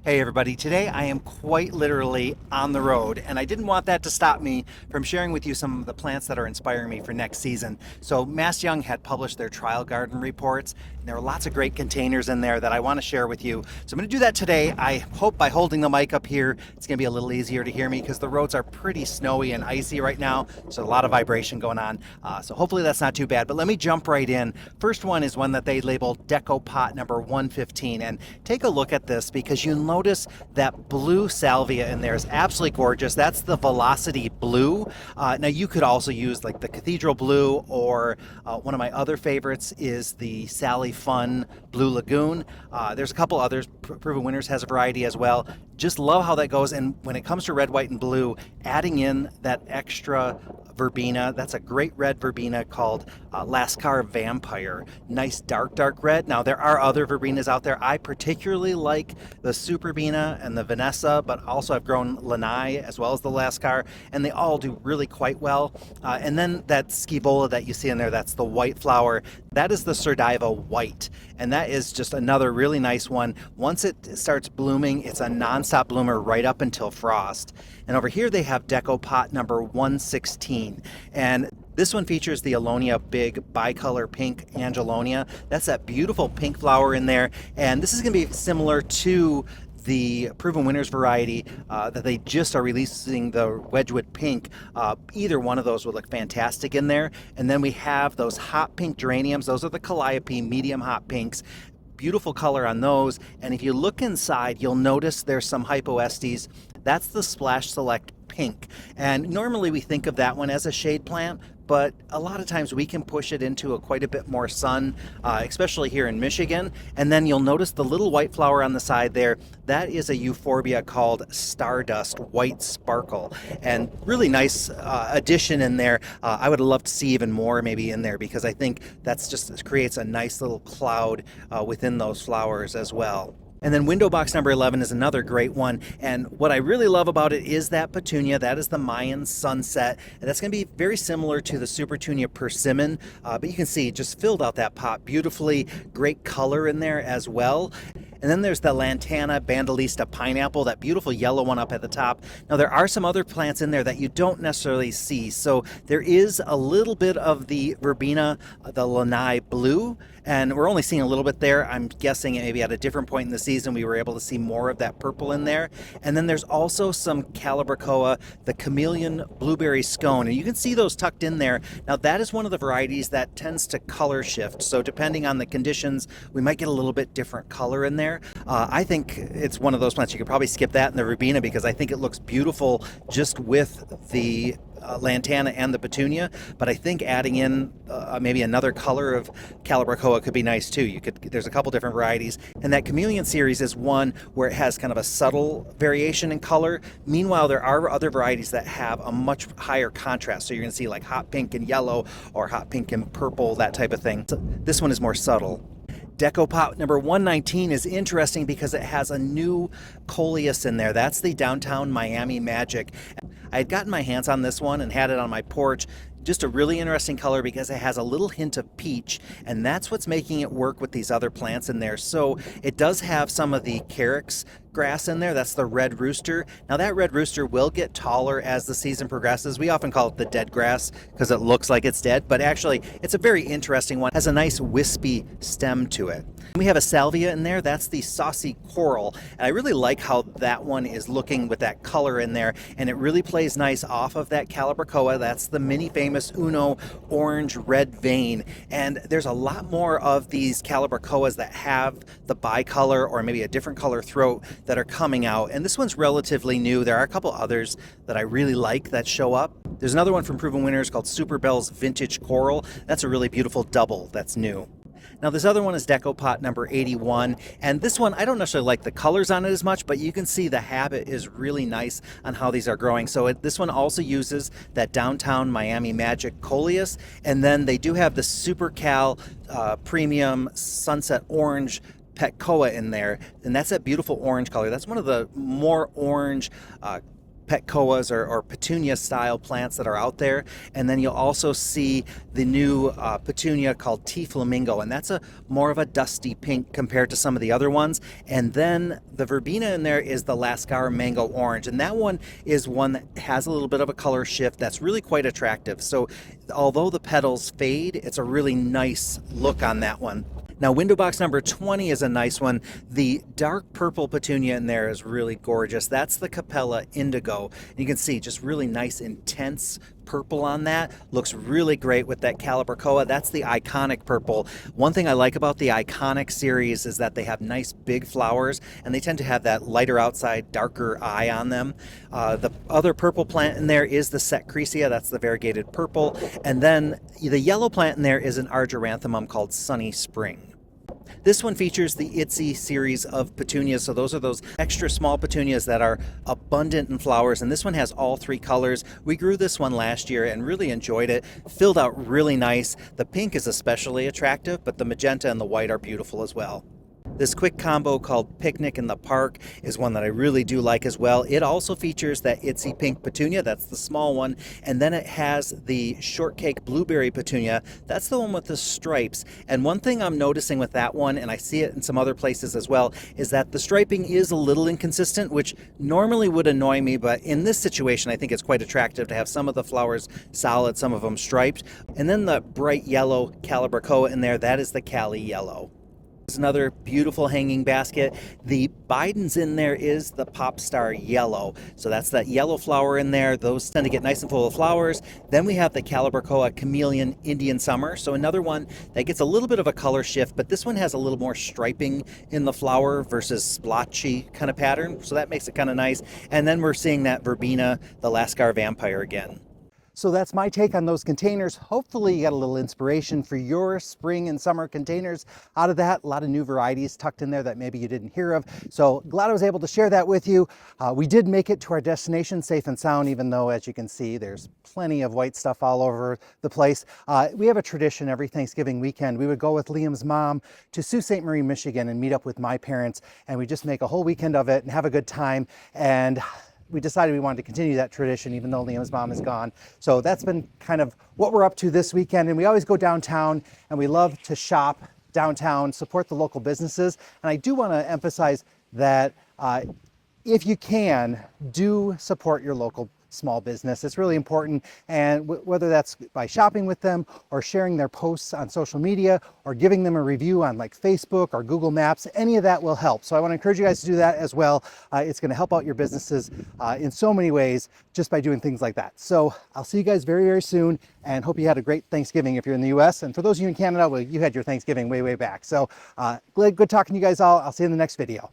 Hey everybody, today I am quite literally on the road and I didn't want that to stop me from sharing with you some of the plants that are inspiring me for next season. So Mass Young had published their trial garden reports and there were lots of great containers in there that I want to share with you. So I'm going to do that today. I hope by holding the mic up here it's going to be a little easier to hear me because the roads are pretty snowy and icy right now, so a lot of vibration going on. So hopefully that's not too bad, but let me jump right in. First one is one that they labeled Deco Pot number 115, and take a look at this because you notice that blue salvia in there is absolutely gorgeous. That's the Velocity Blue. Now you could also use like the Cathedral Blue, or one of my other favorites is the Sally Fun Blue Lagoon. There's a couple others. Proven Winners has a variety as well. Just love how that goes. And when it comes to red, white, and blue, adding in that extra verbena, that's a great red verbena called Lascar Vampire. Nice dark red. Now there are other verbenas out there. I particularly like the Superbena and the Vanessa, but also I've grown Lanai as well as the Lascar, and they all do really quite well. And then that Scivola that you see in there, that's the white flower. That is the Sardiva White, and that is just another really nice one. Once it starts blooming, it's a non-stop bloomer right up until frost. And over here they have Deco Pot number 116, and this one features the Angelonia big bicolor pink Angelonia. That's that beautiful pink flower in there, and this is going to be similar to the Proven Winners variety that they just are releasing, the Wedgwood Pink. Either one of those would look fantastic in there. And then we have those hot pink geraniums. Those are the Calliope medium hot pinks. Beautiful color on those. And if you look inside, you'll notice there's some hypoestes. That's the Splash Select Pink. And normally we think of that one as a shade plant, but a lot of times we can push it into quite a bit more sun, especially here in Michigan. And then you'll notice the little white flower on the side there. That is a euphorbia called Stardust White Sparkle, and really nice addition in there. I would love to see even more maybe in there because I think that's just creates a nice little cloud within those flowers as well. And then window box number 11 is another great one. And what I really love about it is that petunia. That is the Mayan Sunset. And that's going to be very similar to the Supertunia Persimmon. But you can see it just filled out that pot beautifully. Great color in there as well. And then there's the Lantana Bandalista Pineapple, that beautiful yellow one up at the top. Now there are some other plants in there that you don't necessarily see. So there is a little bit of the verbena, the Lanai Blue, and we're only seeing a little bit there. I'm guessing maybe at a different point in the season we were able to see more of that purple in there. And then there's also some Calibrachoa, the Chameleon Blueberry Scone, and you can see those tucked in there. Now that is one of the varieties that tends to color shift. So depending on the conditions, we might get a little bit different color in there. I think it's one of those plants you could probably skip that in the verbena because I think it looks beautiful just with the Lantana and the petunia, but I think adding in maybe another color of Calibrachoa could be nice too. There's a couple different varieties, and that Chameleon series is one where it has kind of a subtle variation in color. Meanwhile, there are other varieties that have a much higher contrast, so you're going to see like hot pink and yellow or hot pink and purple, that type of thing. So this one is more subtle. Deco Pot number 119 is interesting because it has a new Coleus in there. That's the Downtown Miami Magic. I had gotten my hands on this one and had it on my porch. Just a really interesting color because it has a little hint of peach, and that's what's making it work with these other plants in there. So it does have some of the carex grass in there. That's the red rooster. Now that red rooster will get taller as the season progresses. We often call it the dead grass because it looks like it's dead, but actually it's a very interesting one. It has a nice wispy stem to it. We have a salvia in there. That's the Saucy Coral, and I really like how that one is looking with that color in there, and it really plays nice off of that Calibrachoa. That's the mini famous Uno orange red vein, and there's a lot more of these Calibrachoas that have the bicolor or maybe a different color throat that are coming out, and this one's relatively new. There are a couple others that I really like that show up. There's another one from Proven Winners called Super Bell's Vintage Coral. That's a really beautiful double that's new. Now this other one is Deco Pot number 81, and this one I don't necessarily like the colors on it as much, but you can see the habit is really nice on how these are growing. So this one also uses that Downtown Miami Magic Coleus, and then they do have the Super Cal Premium Sunset Orange Petchoa in there, and that's that beautiful orange color. That's one of the more orange Petchoas or petunia style plants that are out there. And then you'll also see the new petunia called Tea Flamingo, and that's a more of a dusty pink compared to some of the other ones. And then the verbena in there is the Lascar Mango Orange, and that one is one that has a little bit of a color shift that's really quite attractive. So although the petals fade, it's a really nice look on that one. Now, window box number 20 is a nice one. The dark purple petunia in there is really gorgeous. That's the Capella Indigo. And you can see just really nice, intense purple on that. Looks really great with that Calibrachoa. That's the iconic purple. One thing I like about the iconic series is that they have nice big flowers, and they tend to have that lighter outside, darker eye on them. The other purple plant in there is the Secretia. That's the variegated purple. And then the yellow plant in there is an Argyranthemum called Sunny Spring. This one features the Itsy series of petunias, so those are those extra small petunias that are abundant in flowers, and this one has all three colors. We grew this one last year and really enjoyed it. Filled out really nice. The pink is especially attractive, but the magenta and the white are beautiful as well. This quick combo called Picnic in the Park is one that I really do like as well. It also features that Itsy pink petunia, that's the small one, and then it has the shortcake blueberry petunia. That's the one with the stripes. And one thing I'm noticing with that one, and I see it in some other places as well, is that the striping is a little inconsistent, which normally would annoy me, but in this situation I think it's quite attractive to have some of the flowers solid, some of them striped. And then the bright yellow Calibrachoa in there, that is the Cali Yellow. There's another beautiful hanging basket. The Bidens in there is the Popstar Yellow. So that's that yellow flower in there. Those tend to get nice and full of flowers. Then we have the Calibrachoa Chameleon Indian Summer. So another one that gets a little bit of a color shift, but this one has a little more striping in the flower versus splotchy kind of pattern. So that makes it kind of nice. And then we're seeing that verbena, the Lascar Vampire again. So that's my take on those containers. Hopefully you got a little inspiration for your spring and summer containers out of that. A lot of new varieties tucked in there that maybe you didn't hear of. So glad I was able to share that with you. We did make it to our destination safe and sound, even though, as you can see, there's plenty of white stuff all over the place. We have a tradition every Thanksgiving weekend. We would go with Liam's mom to Sault Ste. Marie, Michigan, and meet up with my parents. And we just make a whole weekend of it and have a good time. And we decided we wanted to continue that tradition even though Liam's mom is gone. So that's been kind of what we're up to this weekend. And we always go downtown and we love to shop downtown, support the local businesses. And I do want to emphasize that if you can, do support your local small business. It's really important, and whether that's by shopping with them or sharing their posts on social media or giving them a review on like Facebook or Google Maps, any of that will help. So I want to encourage you guys to do that as well. It's going to help out your businesses in so many ways just by doing things like that. So I'll see you guys very, very soon, and hope you had a great Thanksgiving if you're in the US. And for those of you in Canada, well, you had your Thanksgiving way, way back. So good talking to you guys all. I'll see you in the next video.